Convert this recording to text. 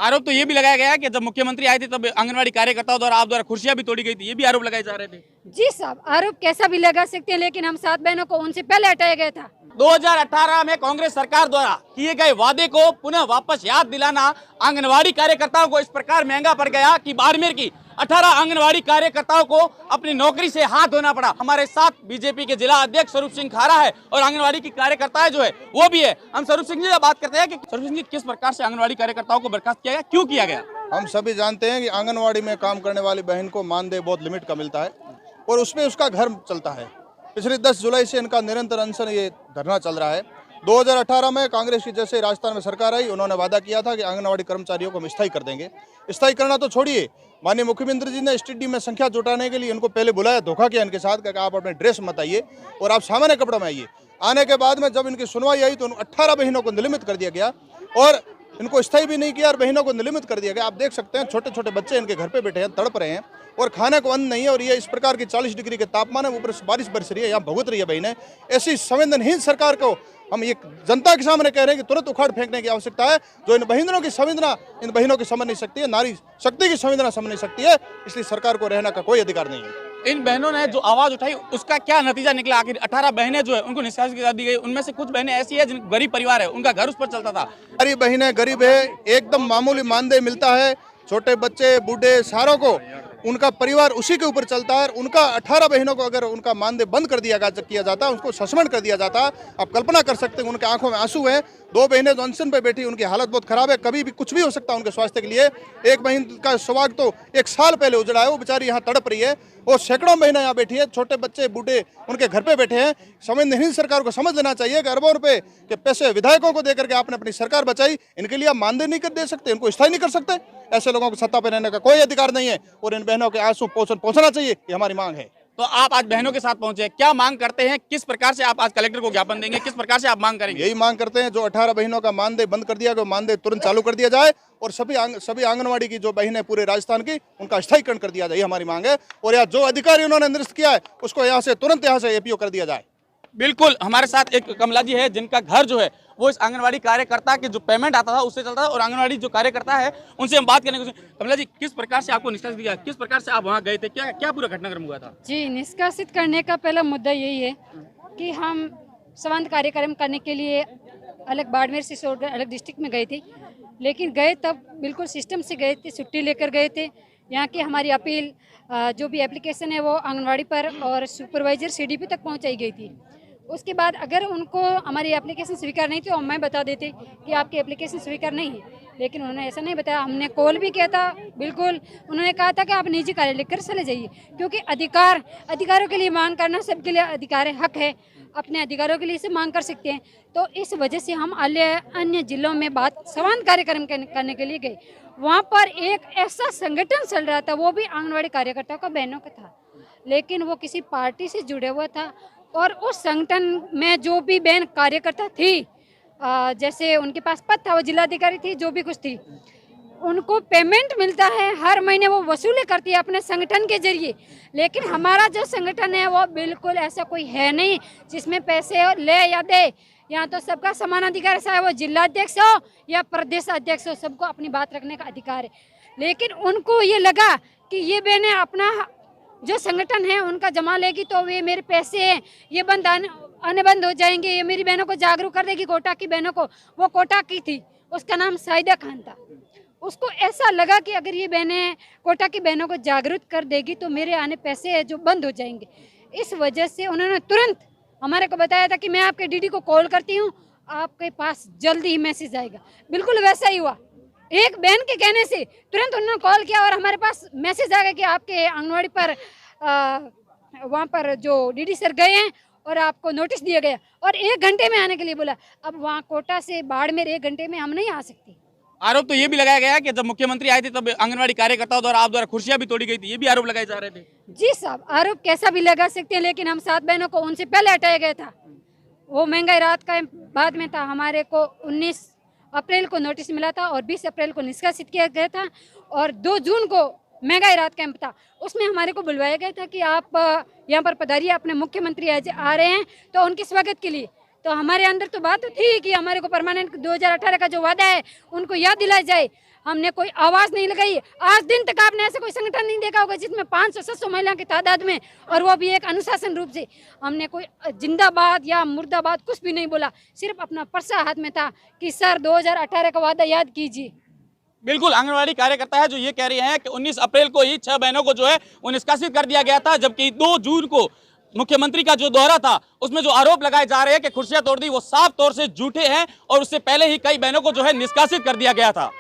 आरोप तो ये भी लगाया गया है कि जब मुख्यमंत्री आए थे तब आंगनवाड़ी कार्यकर्ताओं द्वारा आप द्वारा कुर्सियां भी तोड़ी गई थी, ये भी आरोप लगाए जा रहे थे। जी साहब, आरोप कैसा भी लगा सकते हैं, लेकिन हम 7 बहनों को उनसे पहले हटाया गया था। 2018 में कांग्रेस सरकार द्वारा किए गए वादे को पुनः वापस याद दिलाना आंगनवाड़ी कार्यकर्ताओं को इस प्रकार महंगा पड़ गया कि बाड़मेर की 18 आंगनवाड़ी कार्यकर्ताओं को अपनी नौकरी से हाथ धोना पड़ा। हमारे साथ बीजेपी के जिला अध्यक्ष स्वरूप सिंह खारा है और आंगनवाड़ी की कार्यकर्ताएं जो है वो भी है। हम स्वरूप सिंह जी से बात करते हैं कि स्वरूप सिंह जी किस प्रकार से आंगनवाड़ी कार्यकर्ताओं को बर्खास्त किया गया, क्यों किया गया? हम सभी जानते हैं कि आंगनवाड़ी में काम करने वाली बहन को मानदेय बहुत लिमिट का मिलता है और उसमें उसका घर चलता है। पिछले 10 जुलाई से इनका निरंतर अनशन ये धरना चल रहा है। 2018 में कांग्रेस की जैसे राजस्थान में सरकार आई, उन्होंने वादा किया था कि आंगनवाड़ी कर्मचारियों को हम स्थायी कर देंगे। स्थायी करना तो छोड़िए, माननीय मुख्यमंत्री जी ने स्टेडियम में संख्या जुटाने के लिए उनको पहले बुलाया, धोखा किया इनके साथ कि आप अपने ड्रेस मत आइए और आप सामान्य कपड़ों में आइए। आने के बाद में जब इनकी सुनवाई आई तो 18 बहनों को निलंबित कर दिया गया और इनको स्थायी भी नहीं किया और बहनों को निलंबित कर दिया गया। आप देख सकते हैं छोटे छोटे बच्चे इनके घर पे बैठे हैं, तड़प रहे हैं और खाने को अन्न नहीं है और ये इस प्रकार की 40 डिग्री के तापमान है, ऊपर से बारिश बरस रही है, यहाँ भुगत रही है बहनें। ऐसी संवेदनहीन सरकार को हम ये जनता के सामने कह रहे हैं कि तुरंत उखाड़ फेंकने की आवश्यकता है। जो इन बहनों की संवेदना इन बहनों की समझ नहीं सकती है, नारी शक्ति की संवेदना समझ नहीं सकती है, इसलिए सरकार को रहने का कोई अधिकार नहीं है। इन बहनों ने जो आवाज उठाई उसका क्या नतीजा निकला? आखिर 18 बहनें जो है उनको निष्कासित कर दी गई। उनमें से कुछ बहनें ऐसी है जिन गरीब परिवार है, उनका घर उस पर चलता था। सारी बहनें गरीब है, एकदम मामूली मानदेय मिलता है। छोटे बच्चे बूढ़े सारों को उनका परिवार उसी के ऊपर चलता है। उनका 18 बहनों को अगर उनका मानदेय बंद कर किया जाता, उसको सस्पेंड कर दिया जाता, आप कल्पना कर सकते हैं उनके आंखों में आंसू हैं। 2 बहनें जो अनशन पे बैठी, उनकी हालत बहुत खराब है, कभी भी कुछ भी हो सकता है उनके स्वास्थ्य के लिए। एक बहन का सुहाग तो 1 साल पहले उजड़ा है, वो बेचारी यहाँ तड़प रही है और सैकड़ों बहनें यहाँ बैठी है, छोटे बच्चे बूढ़े उनके घर पे बैठे हैं। संवेदनहीन सरकार को समझ लेना चाहिए कि अरबों रुपए के पैसे विधायकों को देकर के आपने अपनी सरकार बचाई, इनके लिए आप मानदेय नहीं कर दे सकते, इनको स्थायी नहीं कर सकते। ऐसे लोगों को सत्ता पर रहने का कोई अधिकार नहीं है और इन बहनों के आंसू पहुंचना चाहिए, ये हमारी मांग है। तो आप आज बहनों के साथ पहुंचे, क्या मांग करते हैं? किस प्रकार से आप आज कलेक्टर को ज्ञापन देंगे? किस प्रकार से आप मांग करेंगे? यही मांग करते हैं, जो 18 बहनों का मानदेय बंद कर दिया गया, मानदेय तुरंत चालू कर दिया जाए और सभी आंगनवाड़ी की जो बहनें पूरे राजस्थान की, उनका स्थायीकरण कर दिया जाए, ये हमारी मांग है। और यहाँ जो अधिकारी उन्होंने निरस्त किया है उसको यहाँ से तुरंत यहाँ से एपीओ कर दिया जाए। बिल्कुल, हमारे साथ एक कमला जी है जिनका घर जो है वो इस आंगनवाड़ी कार्यकर्ता के जो पेमेंट आता था उससे चलता था और आंगनवाड़ी जो कार्यकर्ता है उनसे हम बात करने की कोशिश। कमला जी, किस प्रकार से आपको निष्कासित किया, किस प्रकार से आप वहाँ गए थे, क्या क्या पूरा घटनाक्रम हुआ था? जी, निष्कासित करने का पहला मुद्दा यही है कि हम संवाद कार्यक्रम करने के लिए अलग बाड़मेर से अलग डिस्ट्रिक्ट में गए थे, लेकिन गए तब बिल्कुल सिस्टम से गए थे, छुट्टी लेकर गए थे। यहाँ की हमारी अपील जो भी एप्लीकेशन है वो आंगनवाड़ी पर और सुपरवाइजर सीडीपी तक पहुँचाई गई थी। उसके बाद अगर उनको हमारी एप्लीकेशन स्वीकार नहीं थी तो हमें बता देते कि आपकी एप्लीकेशन स्वीकार नहीं है, लेकिन उन्होंने ऐसा नहीं बताया। हमने कॉल भी किया था, बिल्कुल उन्होंने कहा था कि आप निजी कार्य लेकर चले जाइए, क्योंकि अधिकारों के लिए मांग करना सबके लिए अधिकार है, हक है, अपने अधिकारों के लिए से मांग कर सकते हैं। तो इस वजह से हम अन्य जिलों में संवाद कार्यक्रम करने के लिए गए। वहाँ पर एक ऐसा संगठन चल रहा था, वो भी आंगनवाड़ी कार्यकर्ताओं का, बहनों का था, लेकिन वो किसी पार्टी से जुड़े हुआ था और उस संगठन में जो भी बहन कार्यकर्ता थी, जैसे उनके पास पद था, वो जिलाधिकारी थी, जो भी कुछ थी, उनको पेमेंट मिलता है, हर महीने वो वसूली करती है अपने संगठन के जरिए। लेकिन हमारा जो संगठन है वो बिल्कुल ऐसा कोई है नहीं जिसमें पैसे ले या दे। यहाँ तो सबका समान अधिकार है, चाहे वो जिलाध्यक्ष हो या प्रदेश अध्यक्ष हो, सबको अपनी बात रखने का अधिकार है। लेकिन उनको ये लगा कि ये बहनें अपना जो संगठन है उनका जमा लेगी तो वे मेरे पैसे हैं ये आने बंद हो जाएंगे, ये मेरी बहनों को जागरूक कर देगी। कोटा की बहनों को, वो कोटा की थी, उसका नाम साइदा खान था, उसको ऐसा लगा कि अगर ये बहनें कोटा की बहनों को जागरूक कर देगी तो मेरे आने पैसे जो बंद हो जाएंगे। इस वजह से उन्होंने तुरंत हमारे को बताया था कि मैं आपके डीडी को कॉल करती हूँ, आपके पास जल्दी ही मैसेज आएगा। बिल्कुल वैसा ही हुआ, एक बहन के कहने से तुरंत उन्होंने कॉल किया और हमारे पास मैसेज आ गया कि आपके आंगनवाड़ी पर वहाँ पर जो डीडी सर गए हैं और आपको नोटिस दिया गया और 1 घंटे में आने के लिए बोला। अब वहाँ कोटा से बाड़मेर 1 घंटे में हम नहीं आ सकते। आरोप तो ये भी लगाया गया है कि जब मुख्यमंत्री आए थे तब आंगनवाड़ी कार्यकर्ताओं द्वारा आप द्वारा कुर्सियां भी तोड़ी गई थी, ये भी आरोप लगाए जा रहे थे। जी साहब, आरोप कैसा भी लगा सकते हैं, लेकिन हम 7 बहनों को उनसे पहले हटाया गया था। वो महंगाई रात का बाद में था। हमारे को 19 अप्रैल को नोटिस मिला था और 20 अप्रैल को निष्कासित किया गया था और 2 जून को महंगाई रात कैंप था, उसमें हमारे को बुलवाया गया था कि आप यहाँ पर पधारिए, अपने मुख्यमंत्री आज आ रहे हैं तो उनके स्वागत के लिए। तो हमारे अंदर तो बात तो थी कि हमारे को परमानेंट 2018 का जो वादा है उनको याद दिलाया जाए। हमने कोई आवाज नहीं लगाई। आज दिन तक आपने ऐसा कोई संगठन नहीं देखा होगा जिसमें 500-700 महिलाओं की तादाद में, और वो भी एक अनुशासन रूप से। हमने कोई जिंदाबाद या मुर्दाबाद कुछ भी नहीं बोला, सिर्फ अपना पर्चा हाथ में था कि सर 2018 का वादा याद कीजिए। बिल्कुल, आंगनवाड़ी कार्यकर्ता है जो ये कह रही हैं कि 19 अप्रैल को ही 6 बहनों को जो है वो निष्कासित कर दिया गया था, जबकि 2 जून को मुख्यमंत्री का जो दौरा था उसमें जो आरोप लगाए जा रहे हैं कि कुर्सियां तोड़ दी, वो साफ तौर से झूठे हैं और उससे पहले ही कई बहनों को जो है निष्कासित कर दिया गया था।